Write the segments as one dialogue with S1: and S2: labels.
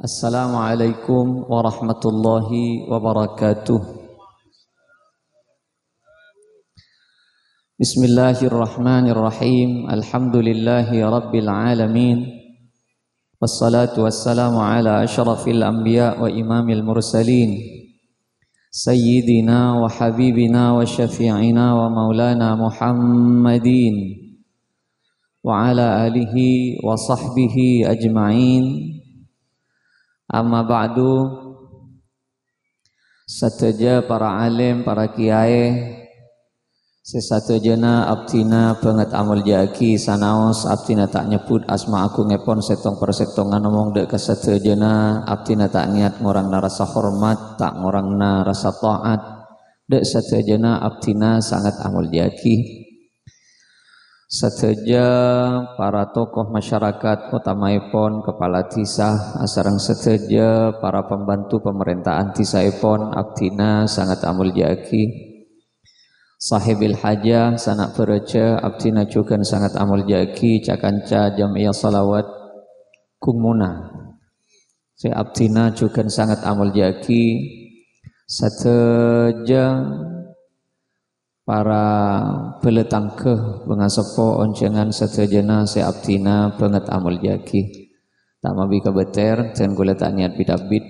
S1: Assalamualaikum warahmatullahi wabarakatuh. Bismillahirrahmanirrahim. Alhamdulillahi rabbil alamin. Wassalatu wassalamu ala asyrafil anbiya wa imamil mursalin, sayyidina wa habibina wa syafi'ina wa maulana Muhammadin wa ala alihi wa sahbihi ajma'in. Amma ba'du. Sateja para alim, para kiai, sesatejana abtina penget amal jaki sanaos abtina tak nyebut asma aku ngepon setong persetongan ngomong dek kesatejana abtina tak niat ngorang na rasa hormat, tak ngorang na rasa taat, dek satejana abtina sangat amal jaki. Sateja para tokoh masyarakat utamaipun kepala tisah asarang sateja para pembantu pemerintahan tisaipun abdina sangat amul jaki. Sahibil hajah sanak bereja abdina juga sangat amul jaki. Cakanca jam'iyah salawat kumuna si abdina juga sangat amul jaki. Sateja para beletang ke bengasepo oncengan setejana se abdina banget amul jaki. Tak mabi kebeter dan gula tak niat bidabit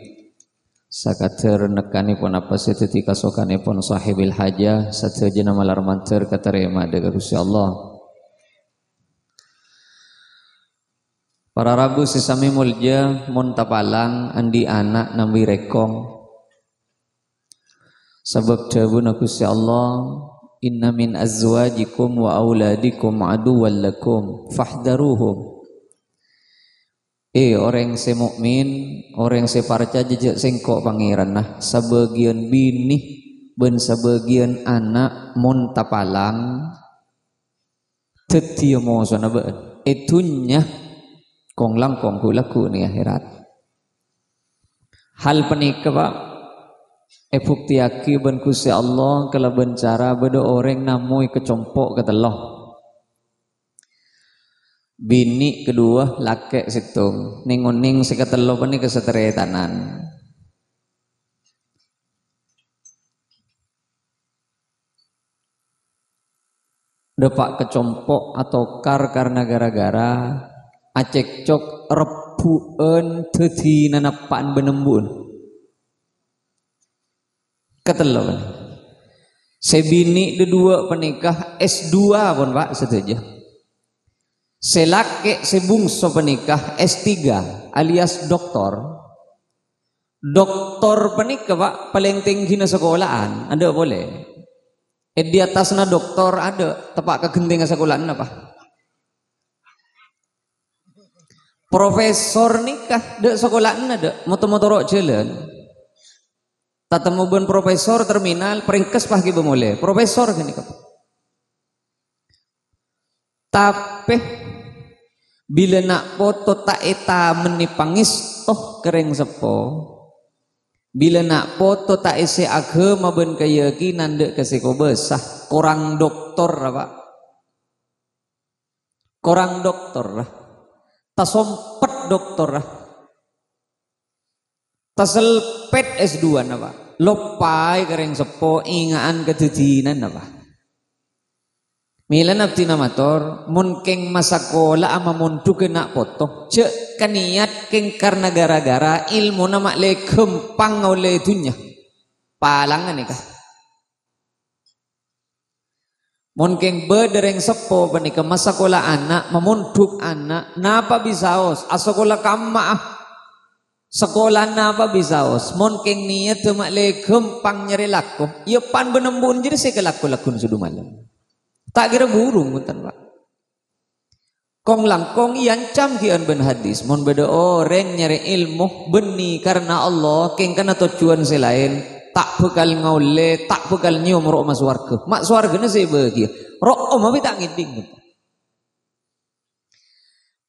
S1: sakater nekanipun apa seteti kasokanipun sahibil hajah setejana malar manter katerima dekat Gusti Allah. Para rabu sesami mulja muntapalang andi anak nambi rekong sebab dawuh Gusti Allah, inna min azwajikum wa auladikum aduwwan lakum fahdharuhum. Orang se mukmin, orang se parca jejak sengkok pangeran nah sebagian bini ben sebagian anak mun tapalang tetieu mosona beun etunya kong langkong kulaku ni akhirat. Hal penika Pak buktiaki ben Gusti Allah kalau bencara beda orang namui kecompok keteloh. Bini kedua laki situng ninguning seketeloh pani keseteretanan. Depak kecompok atau karena gara-gara acek cok rebuan teti nanapaan benembun. Keteloh sebini kedua penikah S2 pun Pak setuju. Selake sebungso penikah S3 alias doktor. Doktor penikah Pak paling tinggi na sekolahan ada boleh. Di atasna doktor ada tepak kegenting sekolahan apa? Profesor nikah de sekolahan ada motor-motor jalan. Tatemu ben profesor terminal peringkes pagi bemole profesor gini kap. Tapi bila nak foto tak eta menipangis toh kering sepo. Bila nak foto tak isi agama ben keyakinan dek kesiko besah korang doktor apa? Korang doktor lah. Tasompet doktor lah. Taselpet S2 apa? Lopai kering sepo ingaan kededinan apa? Milan abdi namator mun keng masakola ama mun nak foto cek kaniat keng karena gara-gara ilmu nama le kempang oleh dunya palangan nikah mun keng bedereng sepo panika masakola anak memunduk anak napa bisa os asakola kamma sekolah napa bisa os mun keng niat mak le kempang nyeri laku ya pan benembun jadi saya kelaku-lakun sudu malam. Tak kira burung punten Pak. Kong langkong iancam kian ben hadis mon beda orang nyari ilmu beni karena Allah keng kana tujuan selain tak bekal ngaule tak bekal nyium roh mas warga. Mak swargane sih bahagia. Roh tapi tak ngiding.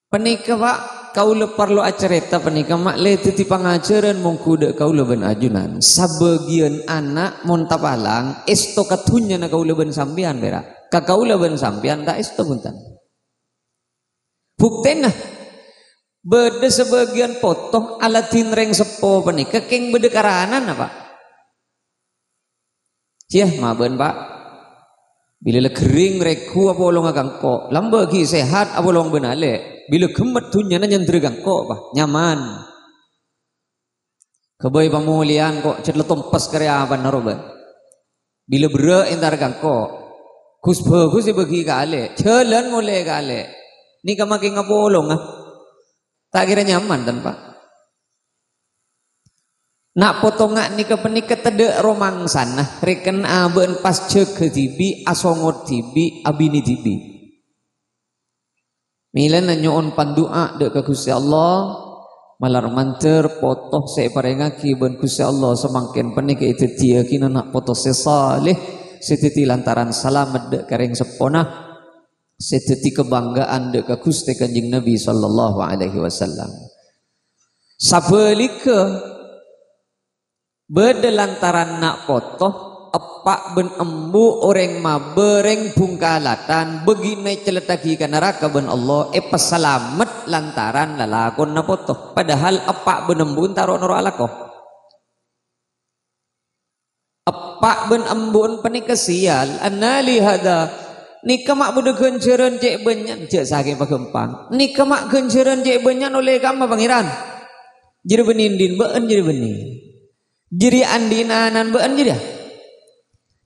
S1: Penika Pak kaula perlu acarita penika mak le titi pangajaran mongku dek kaula ben ajunan. Sabagian anak mon tapalang esto katunya na kaula ben sampean berak. Kakaula ben sampean tak esto punten. Buktena Bede sebagian potong alatin reng sepo panika keng bede karanan apa? Cia maben Pak. Bila le kering reku apa olong agangko, lambagi sehat apa olong benale. Bila gemet tunya na nyendre gangko Pak, nyaman. Kebai pamulian kok cet letompas karyawan naroba. Bila bere entar gangko, kus bagus bagi kale, jalan mulai kale. Ni kamaking apa olong ah? Tak kira nyaman dan Pak. Nak potongak ni kepenik tede romang sana. Reken aben pas cek ke tibi, asongot tibi, abini tibi. Milan nyoon pandua dek ke Gusti Allah. Malar manter potoh saya parengaki ben Gusti Allah semangkin penik itu dia kina nak potoh sesaleh. Setiti lantaran selamat dek kareng sepona. Seteti kebanggaan dek ke Gusti Kanjeng Nabi sallallahu alaihi wasallam. Sabelike bede lantaran nak potoh epak ben embu orang mabereng bungkalatan begini celetaki ke neraka ben Allah peselamet lantaran lalakon na potoh padahal epak ben embu taro noro alako epak ben embun penikasial anali hada ni kemak budu genceran cek benyan cek saking pagempang ni kemak genceran cek benyan oleh kama pangeran jadi benindin been jadi benih jadi andinanan been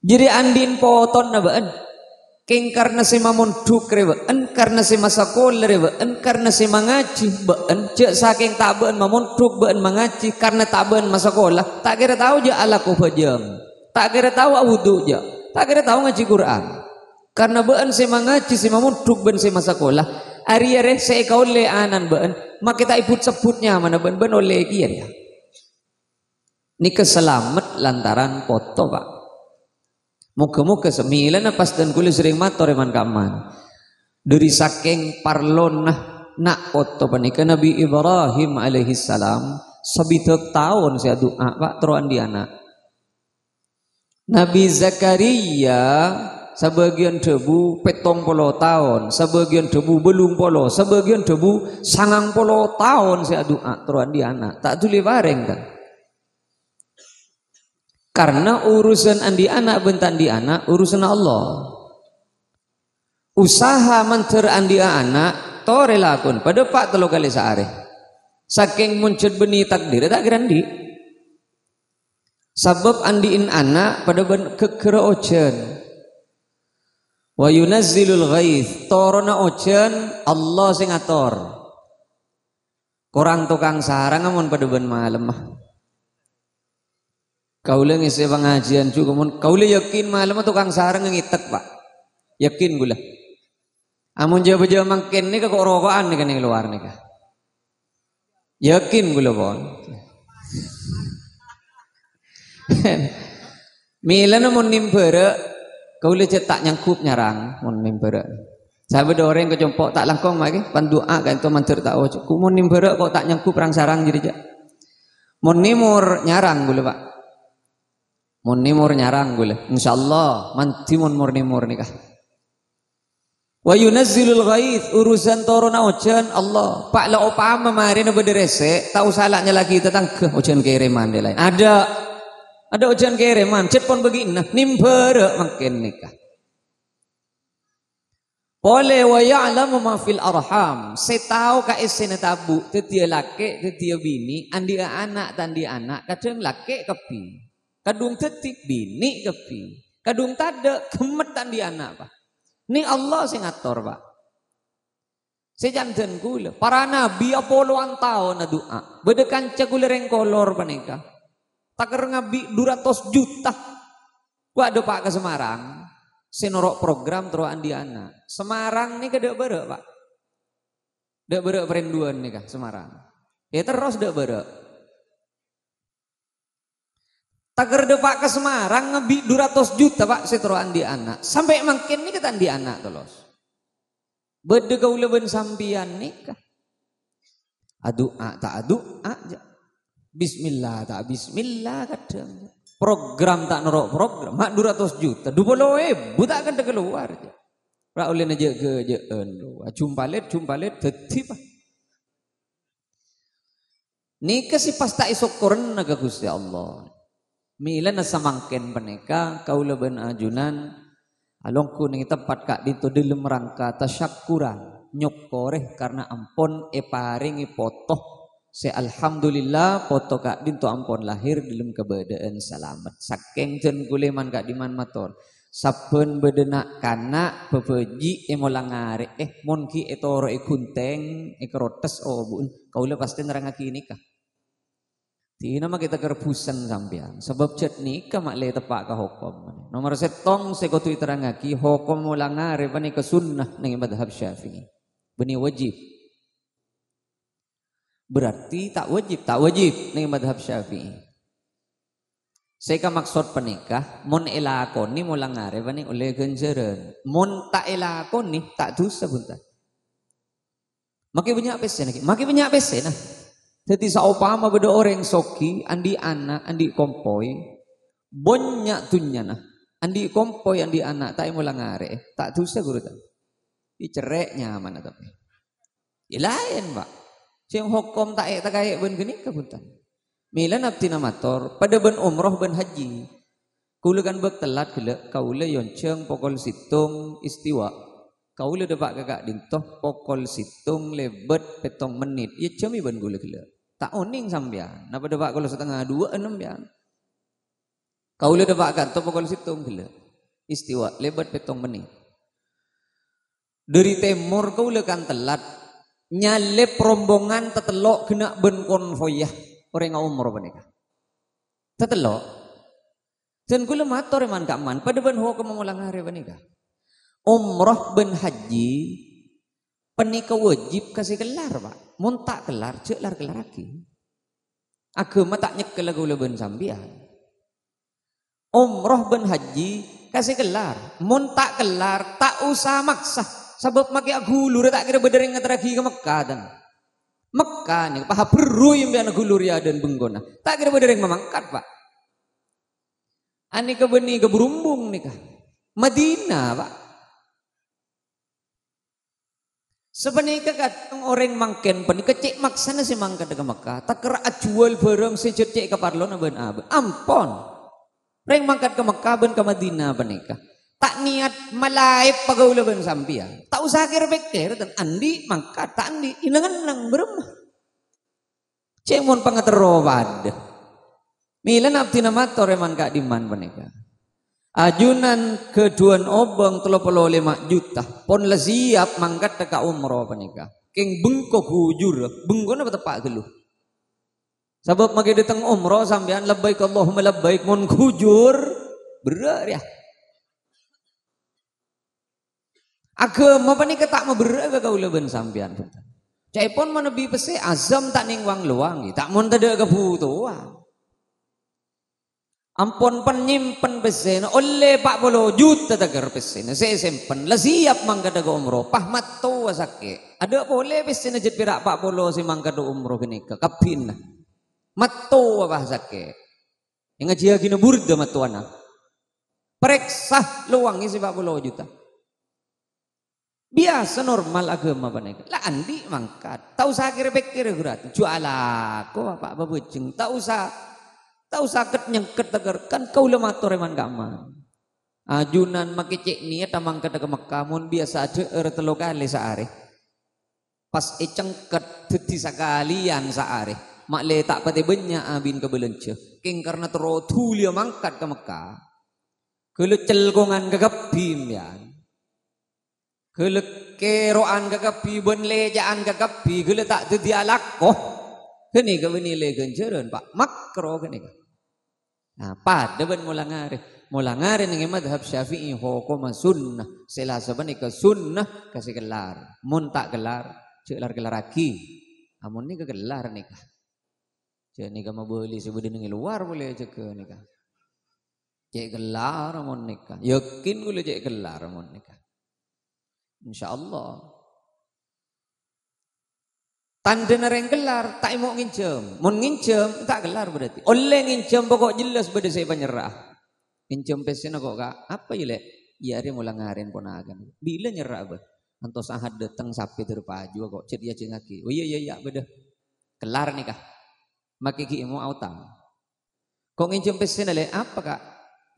S1: jadi andin poton na been king karena si mamun dukre been karena si masakol re been karena si mangaji been cek saking tak been mamun duk been mangaji karena tak been masakolah tak kira tahu je alaku pajam tak kira tahu wudu je tak kira tahu ngaji Quran. Karena been saya mengaji saya memuduk ben saya masakolah ari-ari saya kaule anan been mak kita ibut sebutnya mana ben oleh kian ya ni keselamat lantaran foto Pak muka-muka sembilan pas dan kulit sering mator eman kaman dari saking parlon nak foto panika Nabi Ibrahim alaihi salam sebitek tahun saya doa Pak teruan di anak Nabi Zakaria sebagian debu 70 tahun, sebagian debu belum polo, sebagian debu 90 tahun saya doa teruan di anak, tak tuli bareng kan. Karena urusan andi anak bentan di anak urusan Allah. Usaha manter andi anak tore lakon pada Pak telo kali sehari. Saking muncul benih takdir tak grandi. Sebab andiin anak pada kekera ojen. Wa yunazzilul ghaith torona ocean Allah sing ngator. Korang tukang sarang amun pada ben malam mah. Kaule ngisi pengajian juga mun kaule yakin malam tukang sarang ngitek Pak. Yakin gula. Amun jauh-jauh mangkin ni kok rokokan ni kan yang luar ni kah. Yakin gula pon. Milan amun nimbere kau lihat tak nyangkup nyarang mon nimbere. Sahabat orang ke jompok tak langkong lagi pandua kan tu mantir tak ojo. Ku mon nimbere kok tak nyangkup perang sarang jadi jak. Mon nimur nyarang gule Pak. Mon nimur nyarang gule. Insyaallah manti mon nimur nikah. Wa yunazzilul ghaith urusan torona ojan Allah. Pak la opama mari na bederese tahu salahnya lagi tentang ke ojan kiriman dia lain. Ada ujian kiriman, cet pon begini, nimbere makin nikah. Oleh wa ya'lamu ma fil arham, saya tahu ka isine tabu, tetia laki, tetia bini, andi anak tandi anak, kadang laki kepi, kadung tetik bini kepi, kadung tade kemet tandi anak Pak. Ni Allah sing ngatur Pak. Sejanten kula, para nabi apoluan tahun doa, bedekan cekule reng kolor panika. Takar ngabi 200 juta. Gua ada Pak ke Semarang. Senorok program teruan di anak. Semarang nih kedek bere Pak. Dek bere perinduan nih kah Semarang. Ya terus dek bere. Takar de Pak ke Semarang ngabi 200 juta Pak seteruan di anak. Sampai makin nih ketan di anak terus. Bede kau leben sampian nih kah. Adu tak adu aja. Bismillah tak bismillah kadang. Program tak norok program mak 200 juta 20.000 tak akan keluar aja. Ra oleh aja ke jeun. Jumpalet dadi Pak. Nika si pasta isokoren naga Gusti Allah. Mila na samangken paneka kaula ben ajunan alongku ning tempat kak dito dilem rangka tasyakuran nyokoreh karena ampon paringi potoh se alhamdulillah poto kak dinto ampon lahir dilem keberadaan selamat saking jen kuleman kak diman mator saben bedena kana bebeji molangare monki etoro kunteng kerotes bun kaula pasti nerangaki nikah. Di nama kita kerebusan sampean sebab cet nikah mak le tepak ka hukum. Nomor setong sekotui terangaki hukum mulangare bani ke sunnah ning madhab Syafi'i. Bani wajib. Berarti tak wajib ning madhab Syafi'i. Seka maksud penikah mun elakoni mulangare bani oleh genjeren. Mun tak elakoni tak dosa bunta. Maki banyak pesen lagi. Maki banyak pesen nah. Jadi saupama beda orang soki, andi anak, andi kompoi, banyak tunya nah, andi kompoi, andi anak, tak mulangare, tak dosa guru tak, dicereknya mana tapi, lain pak, siang hukum tak kaya ben gini kebutan, milan abdi namator, pada ben umroh ben haji, kulakan bek telat gila, kaula yonceng pokol situng istiwa, kaula depak kakak dintoh pokol situng lebet petong menit, ya cemi ben gula gila. Tak oning sampean. Napa depak kalau setengah 2 6 ya. Kau le depak kan to pokol situng gila. Istiwa lebat petong menit. Dari timur kau le kan telat nyalep rombongan tetelok kena ben konvoyah orang umroh panika. Tetelok. Dan kula matur man kaman pada ben ho kemulang hari panika. Umroh ben haji penika wajib kasih kelar pak. Mun tak kelar, cek lar laki. Agama tak nyekel lagu leben sambian. Umroh ben haji kasih kelar. Mun tak kelar, tak usah maksa. Sebab maki agulur tak kira bedering ngeteragi ke Mekah dan Mekah nih, paha beru yang biar agulur ya dan benggona. Tak kira bedering memangkat pak. Ani ke beni ke berumbung nih kah. Madinah pak. Sebenarnya kadang orang mangken pen kecik maksana si mangkat ke Mekah tak kira jual barang sejut cek ke parlon ben abe ampon orang mangkat ke Mekah ben ke Madinah penikah tak niat malaip pagaula ben sampian tak usah kira-pikir dan andi mangkat tak andi inang-inang beremah cek mon pangaterowad milan abdi namator eman kak diman penikah ajunan keduan obong 35 juta pon la siap mangkat teka umroh panika king bengkok hujur bengkok apa tepak geluh sebab magi datang umroh sampean labbaik Allahumma labbaik mon hujur berer ya agama panika tak mau berer ka kaula ben sampean cai pon menebi pese azam tak ning wang luang tak mon tade kebutuhan ampun penyimpen pesen oleh 40 juta tagar pesen saya simpen lah siap mangkada ke umroh pahmat tua sakit ada boleh pesen aja pirak 40 si mangkada umroh gini ke kapin matto apa sakit yang ngaji gini burda matuana periksa luangnya si 40 juta biasa normal agama panik lah andi mangkat tak usah kira-kira gurat juala kok apa bujeng tak usah tahu sakit nyengket tegar kan kau lemah toreman gaman ajunan makicik niat tamang ke Mekah mun biasa aja telo kali saare pas cengket dadi sakalian saare mak le tak pate benya abin ke belence king karena terotu dia mangkat ke Mekah kele celgongan ke kebim ya kele keroan ke kebi ben lejaan ke kebi kele tak dadi alakoh kene ke beni le genjeren pak makro kene nah pada ben mulangare ning madhab Syafi'i hukum sunnah sela sabani ke sunnah kasih gelar mun tak gelar cek lar gelar lagi amun ni ke gelar nikah cek nikah mau boleh sebudi ning luar boleh cek ke nikah cek gelar amun nikah yakin boleh cek gelar amun nikah insyaallah tanda nereng gelar tak mau ngincem mun ngincem tak gelar berarti oleh ngincem pokok jelas beda saya penyerah ngincem pesen kok kak apa ya lek ya dia mulang ngaren ponakan bila nyerah bah antos ahad datang sapi terpaju kok cet ya cengaki oh iya beda gelar nikah Makiki mo autang. Kung injung pesen ale apa kak?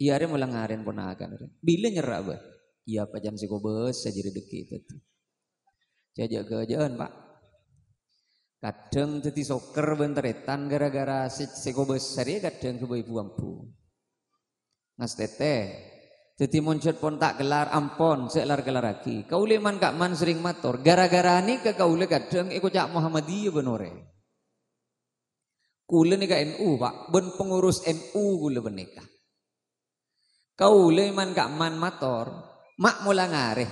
S1: Iya re mulang ngaren ponakan re. Bila nyerak ba? Iya pa jan si kobes saja rezeki itu. Jajak keajaan pak. Kadang teti soker benteretan gara-gara si kobes sari kadang ke ibu ampu. Ngas tete. Teti muncul pon tak gelar ampon selar gelar lagi. Kaule man kak man sering mator. Gara-gara ni ke kaule kadang ikut cak Muhammadiyah benore. Kule ni ka NU pak, ben pengurus NU kule benika. Kaule man kak man mator, mak mula ngareh.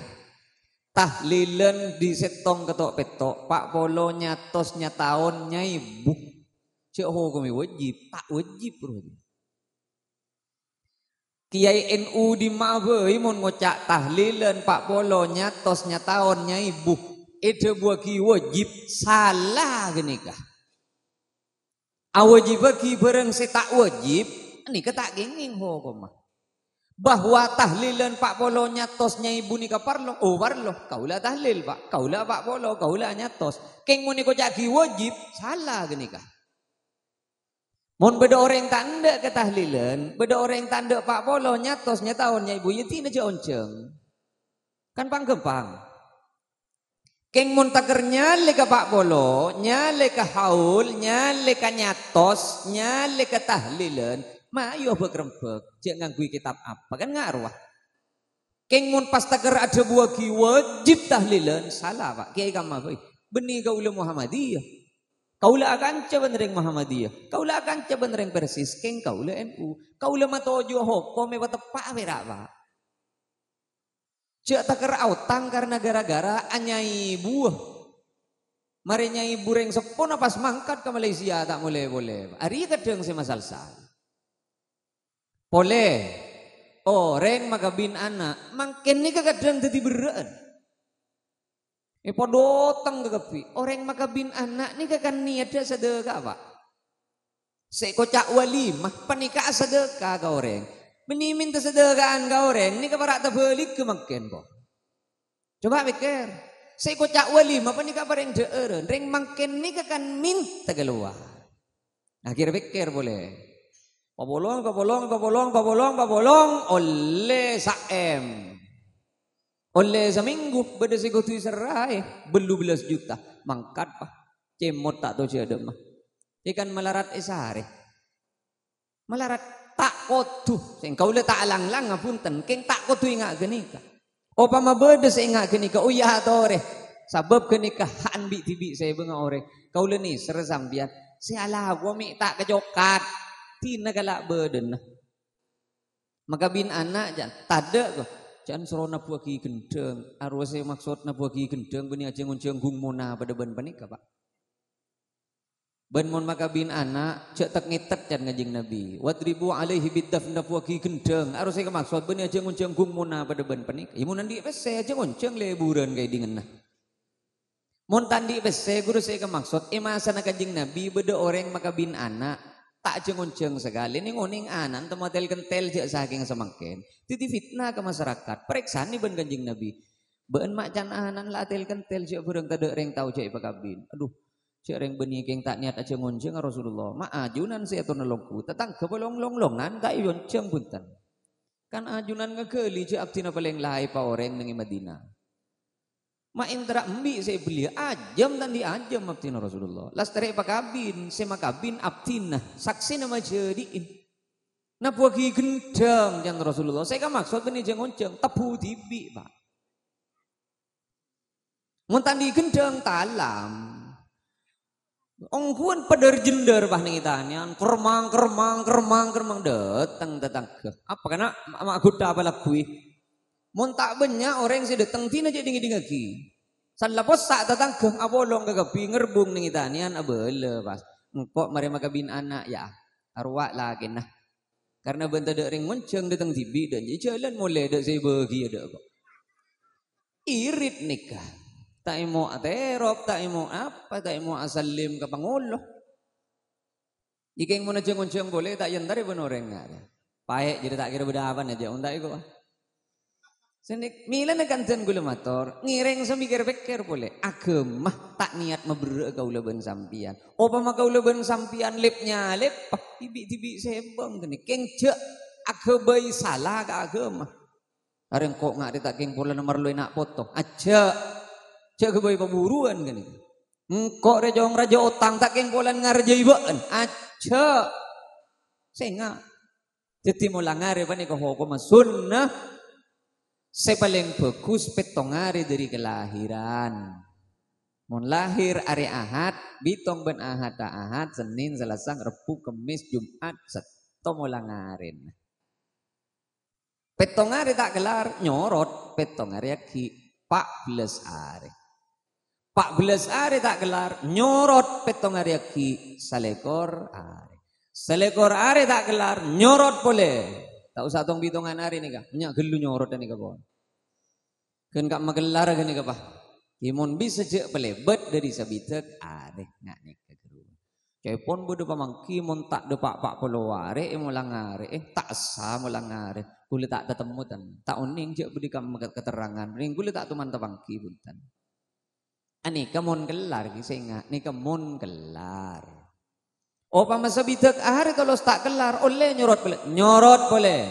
S1: Tahlilan di setong ketok petok, pak polo nyatosnya tahunnya ibu. Cek ho kami wajib, tak wajib bro. Kiai NU di Mabei mon ngocak tahlilan pak polo nyatosnya tahunnya ibu. Itu buaki wajib salah genikah. Awajib bagi barang saya tak wajib, ini ketak genging ho koma. Bahwa tahlilan pak polo nyatosnya ibu ni kaparlo, oh parlo, kaulah tahlil pak, kaulah pak polo, kaulah nyatos. Keng muni ko jaki wajib, salah gini kah? Mon beda orang tanda ke tahlilan, beda orang tanda pak polo nyatosnya tahunnya ibu yeti aja onceng, kan panggempang. Keng mun taker nyale ke pak polo, nyale ke haul, nyale ke nyatos, nyale ke tahlilan, mayo bekrempek, cek nganggu kitab apa kan ngaruh. Keng mun pas taker ada buah ki wajib tahlilan, salah pak. Kiai kama boy, benih kaula Muhammadiyah, kaula akan coba nereng Muhammadiyah, kaula akan coba nereng Persis, keng kaula NU, kaula matojo hokom me tepak berak pak. Cek taker autang karena gara-gara anyai buah. Mari nyai bureng sepon pas mangkat ke Malaysia tak boleh. Hari kadang si masal-sal. Boleh. Orang makabin anak. Makin ni kadang jadi berat. Podotang kegapi. Orang makabin anak ni kan niatnya sedekah pak. Sekocak walimah panikah sedekah ke orang. Menimin tersedekaan kau orang ni keparak terbalik ke makin kok. Coba pikir, saya kocak wali, apa ni kabar yang deeren, ring makin ni kan minta keluar. Akhir pikir boleh. Pabolong, oleh saem, oleh seminggu beda segotui serai, belu 11 juta, mangkat pak, cemot tak tahu siapa mah, ikan melarat esare, melarat. Tak kotu, sing kau le tak lang-lang ngapunten, keng tak kotu ingat genika. Opa mabede saya ingat genika, oh iya tore. Sabab genika han bi tibi saya benga ore. Kau le ni seresambian, saya lah gua mi tak kejokat, tina galak beden. Maka bin anak jan, tada ko, jan serona puaki gendeng, arwah saya maksud na puaki gendeng, beni aja ngunceng gung mona pada ben panika pak. Ben mon makabin anak cek tak ngitet can ngajing Nabi. Wadribu alaihi bidafna puaki gendeng. Harus saya maksud ben aja ngonceng gung muna pada ben panik. Imun nandi pese aja ngonceng leburan kay dengan nah. Mon tandi pese guru saya maksud masa na kajing Nabi beda orang makabin anak tak aja ngonceng sekali ni ngoning anan tematel kentel cek saking semangken. Titi fitnah ke masyarakat. Periksa ni ben kajing Nabi. Ben mak can anan latel kentel cek burung tade reng tau cek pakabin. Aduh. Cik reng benih keng tak niat aja ngonceng Rasulullah. Ma ajunan saya tu nolongku. Tetang kebolong-longan tak yonceng punten. Kan ajunan ngegeli cik abdina paling lahai pa orang nengi Madinah. Ma indra embi saya beli ajam dan di ajam abdina Rasulullah. Las tere pakabin sema kabin abdina saksi nama jadiin. Na puagi gendang jan Rasulullah. Saya kan maksud benih jeng ngonceng tebu tibi pak. Muntan di gendang talam. Ongkuan pada jender bah nih tanian kermang datang ke apa karena mak guda apa lakui mon tak banyak orang sih datang tina jadi dingi san lapos sak datang ke abolong kagapi ngerbung nih tanian abele pas engkok mari makabin anak ya arwah lagi nah karena bentar dek ring monceng datang tibi dan jalan mulai dek saya bagi ada kok irit nikah. Tak mau aterop, tak mau apa, tak mau asalim ke Pangulo. Jika yang mau ngoceng boleh, tak yang dari benoreng ada. Paek jadi tak kira berdapan aja, undak itu. Senik mila na kanten gula motor, ngireng semikir-pikir boleh. Agama tak niat memberi kau leben sampian. Opa makau leben sampian lipnya lip, tibi-tibi sebang gini. Kengce agabai salah ke agama. Areng kok ngak tak keng pola nomor lu nak foto. Aja, cek agabai pemburuan gini. Engkok rejong raja otang tak keng pola ngarjai baan. Aja, senga. Jadi mulang ngare pa ni hukum sunnah. Saya paling bagus petong hari dari kelahiran. Mun lahir hari Ahad, bitong ben Ahad ta Ahad, Senin, Selasa, Rebu, Kemis, Jumat, Sabtu mulang ngarin. Petong hari tak gelar nyorot, petong hari aki 14 hari. 14 hari tak gelar nyorot petong hari aki salekor hari. Salekor hari tak gelar nyorot boleh. Tak usah tong bitongan hari ni kah? Nyak gelu nyorot ni kah bon. Kan kak magelar kan ni kah bah. Imun bisa je pelebet dari sabitek are ngak ni kagru. Kepon bodo pamangki mun tak de pak peloware mulang are tak sah mulang are. Kule tak ketemu tan. Tak uning je budi kam keterangan. Ring kule tak tuman tapangki buntan. Ani kamun gelar ki senga ni kamun gelar. Opa masa bitek ahari kalau tak kelar oleh nyorot boleh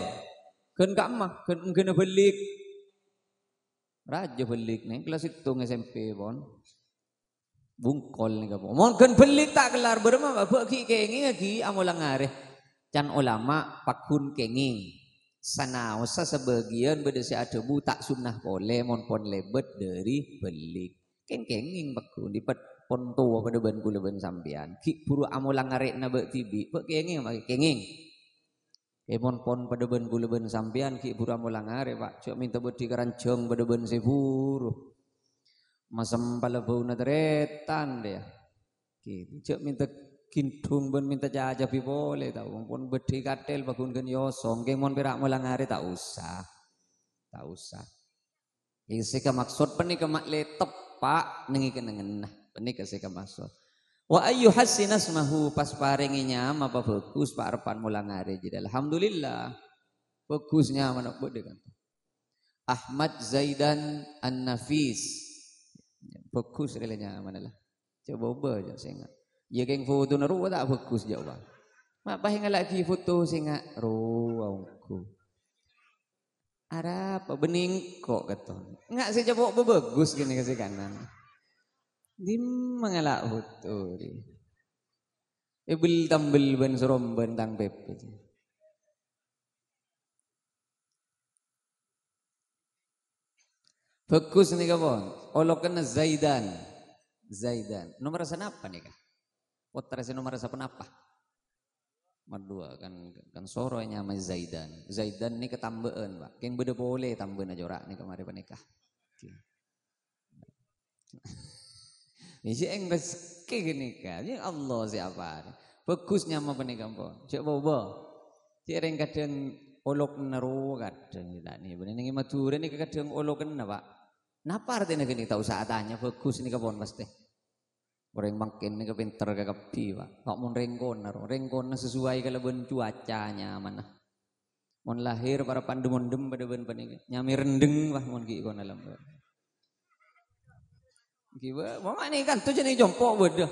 S1: kan kak mah kan kena belik raja belik nih kelas hitung SMP pon bungkol nih kapo mon kan belik tak kelar berma bapak ki kengi lagi amulang ngare can ulama pakun kengi sanausa sebagian bedesi adebu tak sunnah boleh mon pon lebet dari belik kenging pakun dipet pon tua pada ben kula ben sampean ki buru amulang ngarek na bek tibi bek kenging make kenging pon pada ben kula ben sampean ki buru amulang ngarek Pak cok minta bedi karanjong pada ben seburu masam pala bau na deretan dia ki cok minta kintung ben minta jajah pi boleh tau pon bedi katel bakun gen yosong keng mon perak amulang ngarek tak usah isi ka maksud penika mak le tepak nengi kenengen ini kasih maksud. Wa ayyu hasinasmahu pas paringinya apa bagus pak repan mulang hari jadi alhamdulillah bagusnya mana bode kan. Ahmad Zaidan An-Nafis bagus relenya mana lah. Coba aja singa. Ya geng foto naru tak bagus jauh. Mak pahinga lagi foto singa ruangku. Ada apa bening kok keton. Enggak sih coba bagus gini kasih kanan. Di mengelak foto di. Ebel tambel ben serom bentang pepe. Bagus nih kawan. Olokan Zaidan. Nomor sana apa nih kah? Potrasi nomor sana apa? Madua kan soronya sama Zaidan. Zaidan nih ketambahan pak. Keng beda boleh tambahan aja orang nih kemarin panikah. Ini si eng rezeki gini kan, ya Allah siapa? Bagusnya apa nih kamu? Cek bobo, cek ring kadang olok naru kadang tidak nih. Bener nih mature nih kadang olok kena pak. Napa artinya gini? Tak usah tanya. Bagus nih kamu pasti. Orang makin nih kepinter kekepi pak. Kau mau ringkon sesuai kalau ben cuacanya mana. Mau lahir para pandu mondem pada ben panik. Nyami rendeng lah mau gigi dalam. Giba, mama ni kan tu jenis jompo beda.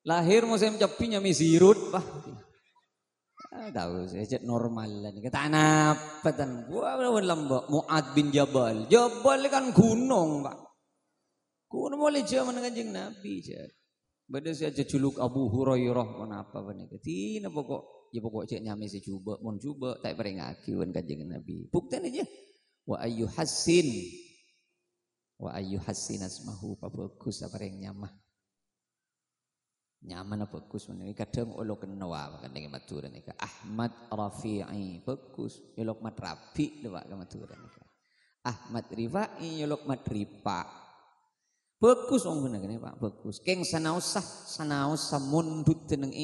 S1: Lahir musim cepi nyami sirut bah. Tahu saya cet normal lah ni. Kata anak petan, buah lembak. Mu'ad bin Jabal. Jabal kan gunung pak. Gunung boleh zaman kanjeng Nabi je. Beda saya juluk Abu Hurairah kenapa bani? Tina pokok, ya pokok cek nyami si cuba, mon cuba tak peringaki wan kanjeng Nabi. Buktian aja. Wa ayu hasin. Wa ayu hasinasmahu pa bagus apa yang nyaman apa bagus mana kadang olok kenawa kan dengan maturan ni Ahmad Rafi'i bagus olok mat rapi dewa ke maturan ni Ahmad Rifai olok mat ripa bagus orang benar ni pak bagus keng sanausah mundut teneng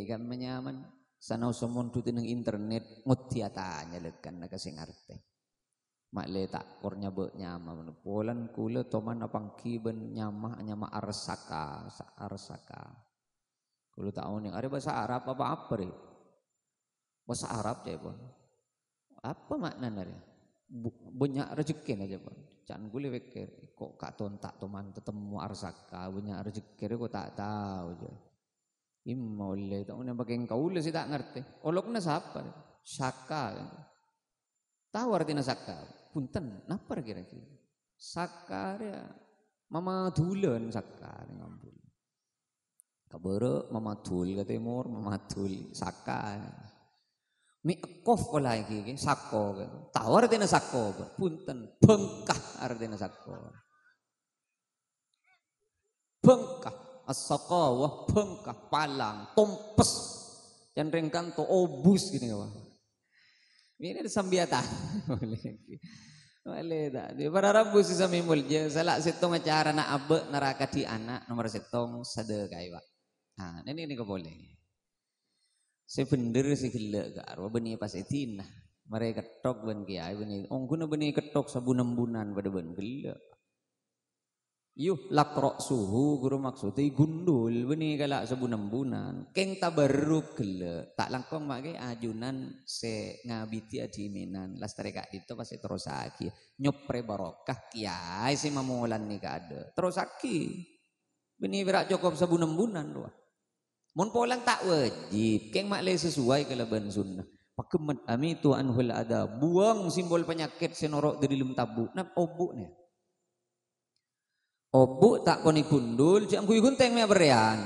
S1: kan menyaman sanausah mundut teneng internet ngutiatanya lekan nak kasih ngerti mak le tak kor nyabek nyama polan kula toman apang kiben nyama arsaka kula tahu nih ada bahasa Arab apa re bahasa Arab cai pun apa makna nari banyak rezeki aja Pak. Jangan gue pikir kok katon tak teman ketemu arsaka banyak rezeki kok tak tahu aja. Imoleh tak mana pakai kau sih tak ngerti. Oloknya siapa? Saka. Tahu artinya saka? Punten, napa kira-kira? Saka dia mama dulen saka ngampun. Kabere mama dul ke timur, mama dul saka. Mi ekof lagi sako. Tahu artinya sako? Punten, bengkah artinya sako. Bengkah. As-saqawah bengkah palang tompes yang rengkan to obus gini kawan. Ini ada sambiatan. Boleh tak? Di para rabu sisa mimul je salah setong acara nak abe neraka di anak nomor setong sedekah pak. Nah ini kau boleh. Saya bener sih gila karo benih pas etina. Mereka ketok ben kiai benih. Ongkuna benih ketok sabun-bunan pada ben gila. Yuh lakrok suhu guru maksudnya gundul benih kalak sabun-bunan. Keng tabarruk gila. Tak langkong makai ajunan se ngabiti adimenan. Lastari kak itu pasti terus aki. Nyopre barokah kiai si mamulan ni kada. Terus aki. Benih berak cukup sabun-bunan doa. Mun polang tak wajib, keng maklai sesuai kalaban sunnah. Pakemet ami tu anhul ada buang simbol penyakit senorok dari dalam tabu. Nap obuk ni. Obuk tak koni gundul, jang kui gunteng me berian.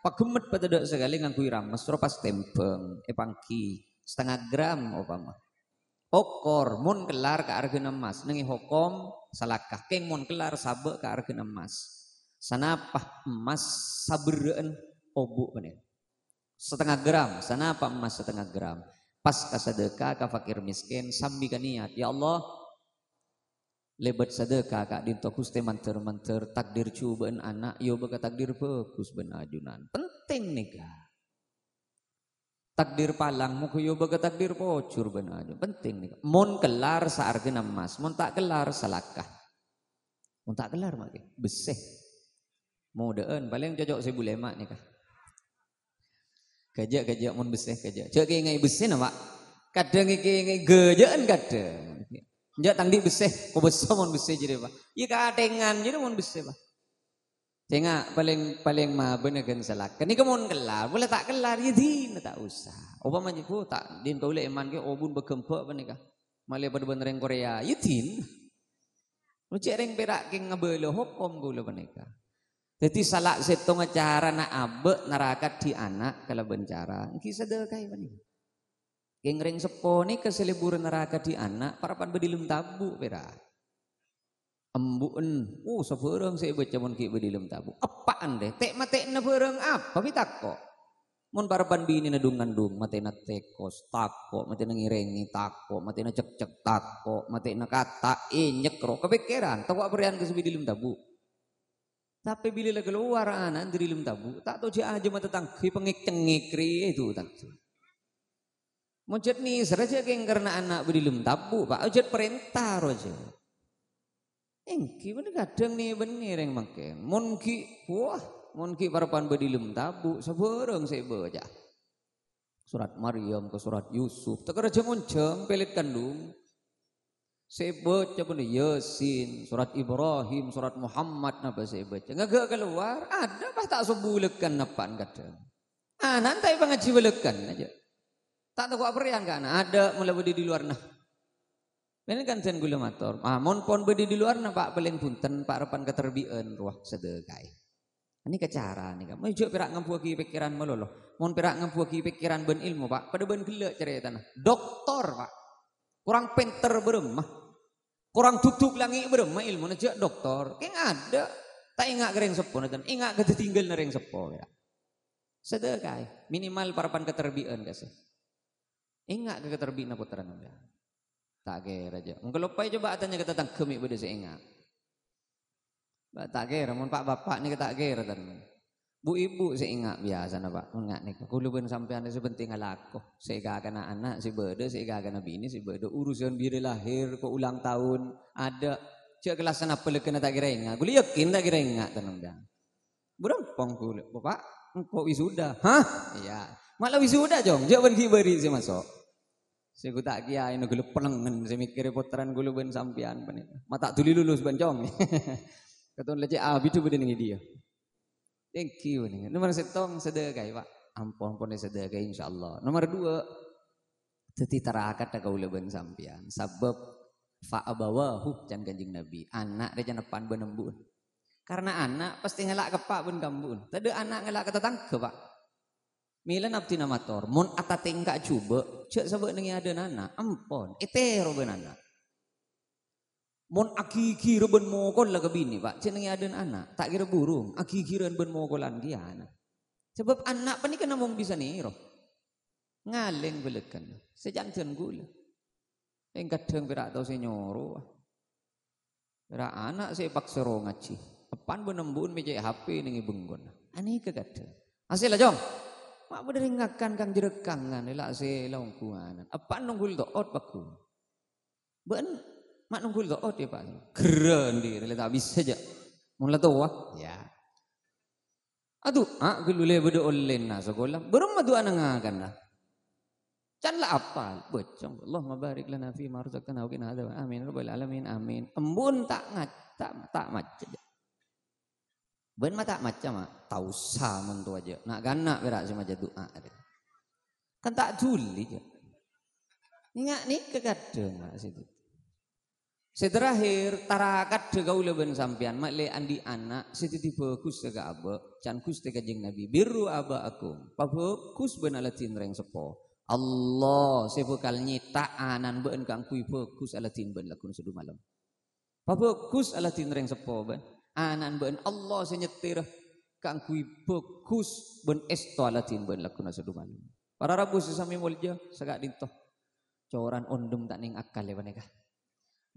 S1: Pakemet pada dek sekali ngangkui rames, ropas tempeng, pangki setengah gram opama. Okor mun kelar ke arga emas, nengi hokom salakah keng mun kelar sabe ke arga emas. Sanapah emas sabereen obuk bener. Setengah gram, sana apa emas setengah gram. Pas kasedekah ka fakir miskin sambi ka niat. Ya Allah, lebat sedekah kak dinto kuste manter takdir cubaan anak yo baka takdir bagus ben ajunan. Penting nih kak. Takdir palang mu yo baka takdir pocur ben ajunan. Penting nih kak. Mon kelar saargeun emas, mon tak kelar salakah. Mon tak kelar mak beseh. Modern paling cocok si bulema nih kak. Gajak mun beseh gajak. Cek ngai beseh nama. Kadang ngai gejaan kadang. Njak tangdi beseh, ko beseh mun beseh jadi Pak. Ieu katengan jadi mun beseh Pak. Tengah paling mah benegan salak. Ni mun kelar, boleh tak kelar ya din tak usah. Obama jiku tak din paule eman ke obun bekempek apa nikah. Malia pada benereng Korea, ya din. Lu cereng perak ke ngabelo hukum gula panika. Jadi salah setong acara nak abe narakat di anak kalau bencara, kisah sedekah ini. Gengreng sepo ni keseliburan neraka di anak, parapan bedilum tabu pera. Embuen, seberang saya baca mon ki bedilum tabu. Apaan deh? Tek mate na berang apa kita kok? Mon parapan bini na dung mate na tekos tako, mate na ngirengi tako, mate na cek tako, mate na kata nyekro kepikiran, tahu apa berian kesebidilum tabu. Tapi bila keluar anak dari dalam tabu, tak tahu aja mata tangki pengik-cengik itu tak. Mujud ni seraja keng karena anak beri dalam tabu, Pak. Ujud perintah aja. Engki bener kadang ni bener yang makin. Monki parapan beri dalam tabu, seberang saya baca. Surat Maryam ke surat Yusuf, tak kerja monceng pelit kandung. Saya baca pun Yasin, surat Ibrahim, surat Muhammad napa saya baca. Ngagak keluar, ada bah tak sebulekan napaan kadang. Nanti pengaji belekan aja. Tak tahu apa yang kan ada mulai berdiri di luar nah. Ini kan sen gula motor. Mon pon berdiri di luar nah Pak paling punten Pak repan keterbian ruah sedekah. Ini kecara nih kan. Mau juga perak ngampuaki pikiran meloloh. Mon perak ngampuaki pikiran ben ilmu Pak. Pada ben gila cerita nah. Doktor Pak. Kurang pinter beremah. Kurang tutup langi beremah ilmu najak doktor. Keng ada. Tak ingat kereng sepo dan ingat ketertinggal nereng sepo ya. Sedekah minimal parapan keterbian kasih. Ingat keterbian putaran udah. Tak kira aja. Mungkin lupa coba tanya kita tentang kemik beda saya ingat. Tak kira, mun Pak Bapak ni tak kira tan. Bu ibu saya ingat biasa na Pak. Ingat ni. Kulo ben sampean sepenting alako. Saya gak anak si beda, saya gak bini si beda. Urusan biri lahir, ko ulang tahun ada. Cek kelasan apa lekena tak kira ingat. Kulo yakin tak kira ingat tan undang. Berempong kulo. Bapak, engkau wisuda. Hah? Iya. Malah wisuda jong. Jangan beri si masuk. Saya tak kiai no gulu penengen saya mikir putaran gulu ben sampean pan itu. Mata tuli lulus bencong. Katon lece abi tu beden dia. Thank you nih. Nomor setong sedekah Pak. Ampun sedekah insyaallah. Nomor 2 teti tarakat gaula ben sampean. Sabab fa abawahu can Kanjeng Nabi. Anak dia nepan benembun. Karena anak pasti ngelak kepak ben gambun. Tade anak ngelak ke tetangga Pak. Milan abdi namator. Mun atate engkak coba, cek sabek nengi ada anak. Ampun, etero ben anak. Mun aki-aki ben mokol lah ke bini Pak. Cek nengi ada anak. Tak kira burung. Aki-aki ben mokolan dia anak. Sebab anak pani kena mong bisa niro. Ngaleng belekan. Sejantan gula. Engkat kadang berak tau senyoro. Berak anak saya paksa ro ngaji. Apan benembun meja HP nengi benggon. Ani ke kadang. Hasil lah jong. Mak berderingakan kang jerekang kan elak se longkuan. Apan nunggul doot baku. Ben mak nunggul doot ya Pak. Keren dia tak bisa aja. Mula tahu ya. Aduh, gelule beda online na sekolah. Belum madu anangakan lah. Can lah apa? Bocong. Allahumma barik lana fi ma razaqtana wa qina adzaban. Amin rabbal alamin. Amin. Embun tak macam. Ben mata macam tahu sama tu aja. Nak ganak berak sama aja doa ada. Kan tak juli je. Ingat ni kegadeng mak situ. Seterakhir tarakat de gaula ben sampean mak le andi anak situ bagus tega abe, can kus tega Kanjeng Nabi. Biru aba akum. Bagus ben alatin reng sepo. Allah sebekal nyita anan ben kang kui bagus alatin ben lakun sedu malam. Bagus alatin reng sepo ben. Anan ben Allah senyetir kang kui bagus ben esto alatin ben lakuna seduman. Para rabu sesami mulja sagak dintoh. Coran ondum tak ning akal ya paneka.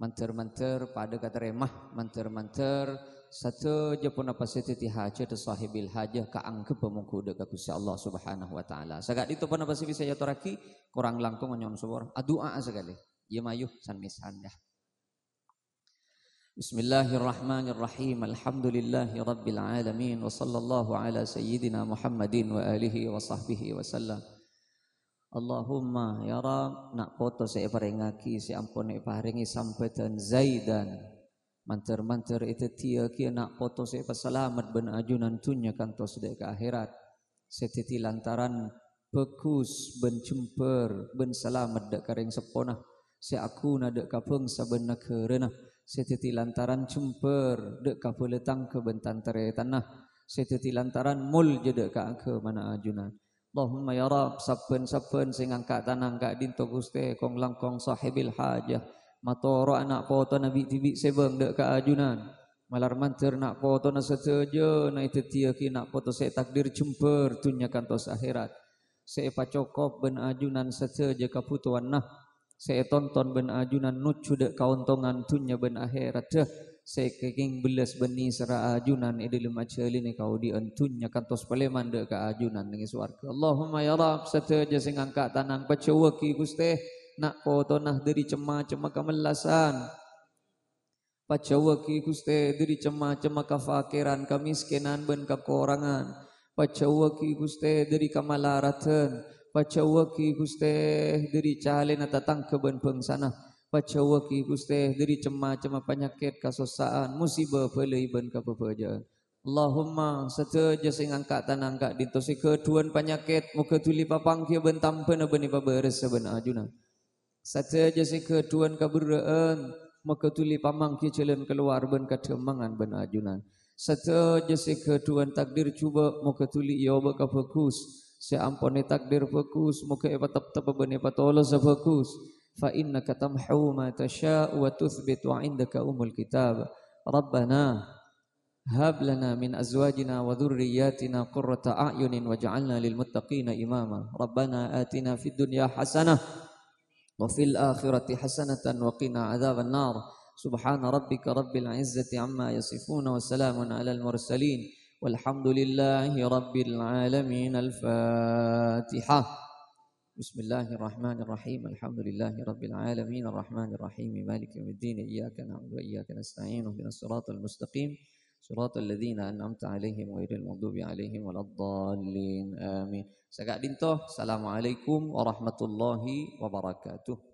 S1: Manter-manter pada kata remah, manter-manter satu je pun apa setiti hajat sahibil hajah ka angke pemungku de ka Gusti Allah Subhanahu wa taala. Sagak ditu pun apa bisa ya toraki kurang langkung nyon subur. Doa sekali. Ye mayuh san misan dah. Bismillahirrahmanirrahim. Alhamdulillahi rabbil alamin wa sallallahu ala sayyidina Muhammadin wa alihi wa sahbihi wa sallam. Allahumma ya Rab nak foto saya parengaki si ampun paringi sampetan zaidan. Manter-manter itu tia kia nak foto saya pasalamat ben ajunan tunya kantos dek ke akhirat. Setiti lantaran bekus ben cemper ben salamat dek kareng seponah. Si aku na dek kapeng saben nakerena. Setiti lantaran cemper dek kapuletang ke bentan tere tanah. Setiti lantaran mul je dek ka ke mana ajunan. Allahumma ya Rab saben-saben sing angkat tanang kak dinto Gusti kong langkong sahibil hajah matoro anak foto nabi tibi sebeng dek ka ajunan malar manter nak foto na seteja na itu tia ki nak foto saya takdir jemper tunya kantos akhirat saya pacokop ben ajunan seteja kaputuan nah saya tonton ben ajunan nucu dek kauntongan tunya ben akhirat dah saya keking belas beni sera ajunan idilum aceli ni kau di antunya kantos paleman dek ka ajunan dengan swarga. Allahumma ya Rab seteja sing angkat tanang pacawaki Gusti nak foto nah dari cema-cema kamelasan. Pacawaki Gusti dari cema-cema kafakiran kamiskinan ben kekurangan. Pacawaki Gusti dari kamalaratan. Pacawaki Gusti dari calen tatang keben pengsana. Pacawaki Gusti dari cema-cema penyakit kasosaan musibah pelai ben kapepejaan. Allahumma seteja sing angkat tanang kak dintosi keduan penyakit muka tuli papang kia ben tampen ben ibaberes saben ajuna. Seteja sing keduan kaburaan muka tuli pamang kia jalan keluar ben kademangan ben ajunan. Seteja sing keduan takdir cuba muka tuli ia baka fokus. Si ampone takdir fokus muka eba tep ben eba tolos fokus. فإنك تمحو ما تشاء وتثبت وعندك الكتاب ربنا هب لنا من أزواجنا وذرياتنا قرة أعين واجعلنا للمتقين إماما ربنا آتنا في الدنيا حسنة وفي الآخرة حسنة وقنا عذاب النار سبحان ربك رب العزة عما يصفون وسلام على المرسلين والحمد لله رب العالمين الفاتحة بسم الله الرحمن الرحيم الحمد لله رب العالمين الرحمن الرحيم مالك يوم الدين إياك نعبد وإياك نستعين اهدنا الصراط المستقيم Shiratal ladzina an'amta 'alaihim ghairil maghdubi 'alaihim waladdallin. Amin. Sagak dintoh. Assalamualaikum warahmatullahi wabarakatuh.